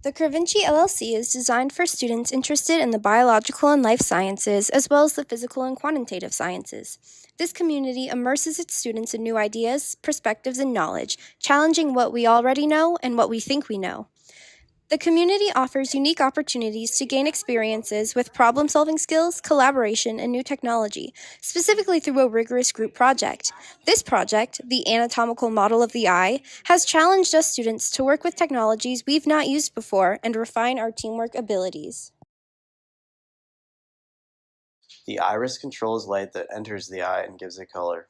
The Cravinci LLC is designed for students interested in the biological and life sciences, as well as the physical and quantitative sciences. This community immerses its students in new ideas, perspectives, and knowledge, challenging what we already know and what we think we know. The community offers unique opportunities to gain experiences with problem solving skills, collaboration, and new technology, specifically through a rigorous group project. This project, the Anatomical Model of the Eye, has challenged us students to work with technologies we've not used before and refine our teamwork abilities. The iris controls light that enters the eye and gives it color.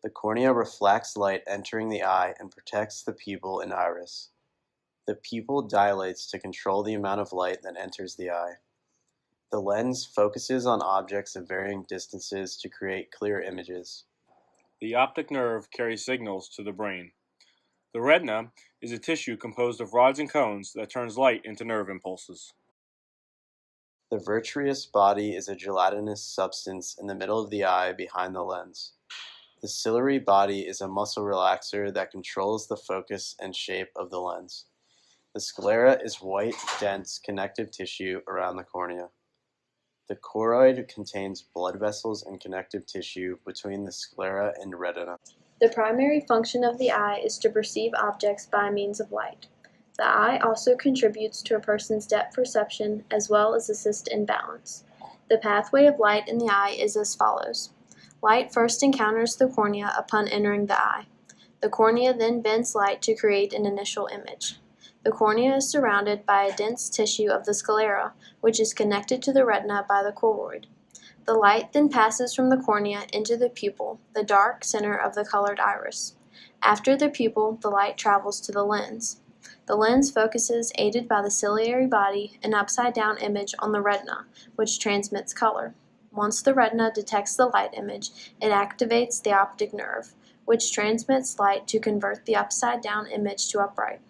The cornea reflects light entering the eye and protects the pupil and iris. The pupil dilates to control the amount of light that enters the eye. The lens focuses on objects of varying distances to create clear images. The optic nerve carries signals to the brain. The retina is a tissue composed of rods and cones that turns light into nerve impulses. The vitreous body is a gelatinous substance in the middle of the eye behind the lens. The ciliary body is a muscle relaxer that controls the focus and shape of the lens. The sclera is white, dense connective tissue around the cornea. The choroid contains blood vessels and connective tissue between the sclera and retina. The primary function of the eye is to perceive objects by means of light. The eye also contributes to a person's depth perception as well as assist in balance. The pathway of light in the eye is as follows. Light first encounters the cornea upon entering the eye. The cornea then bends light to create an initial image. The cornea is surrounded by a dense tissue of the sclera, which is connected to the retina by the choroid. The light then passes from the cornea into the pupil, the dark center of the colored iris. After the pupil, the light travels to the lens. The lens focuses, aided by the ciliary body, an upside-down image on the retina, which transmits color. Once the retina detects the light image, it activates the optic nerve, which transmits light to convert the upside-down image to upright.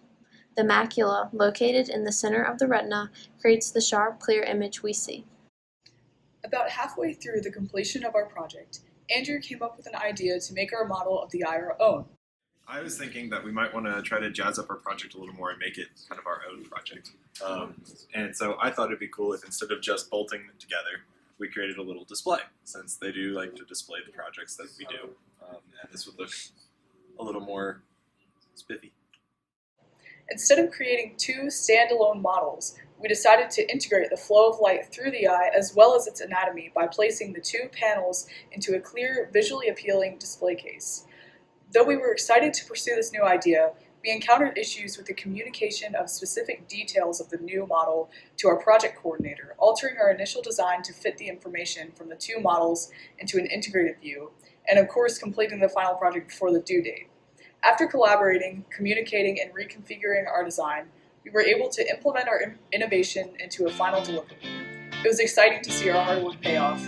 The macula, located in the center of the retina, creates the sharp, clear image we see. About halfway through the completion of our project, Andrew came up with an idea to make our model of the eye our own. I was thinking that we might want to try to jazz up our project a little more and make it kind of our own project. And so I thought it'd be cool if instead of just bolting them together, we created a little display, since they do like to display the projects that we do. And this would look a little more spiffy. Instead of creating two standalone models, we decided to integrate the flow of light through the eye as well as its anatomy by placing the two panels into a clear, visually appealing display case. Though we were excited to pursue this new idea, we encountered issues with the communication of specific details of the new model to our project coordinator, altering our initial design to fit the information from the two models into an integrated view, and of course completing the final project before the due date. After collaborating, communicating, and reconfiguring our design, we were able to implement our innovation into a final delivery. It was exciting to see our hard work pay off.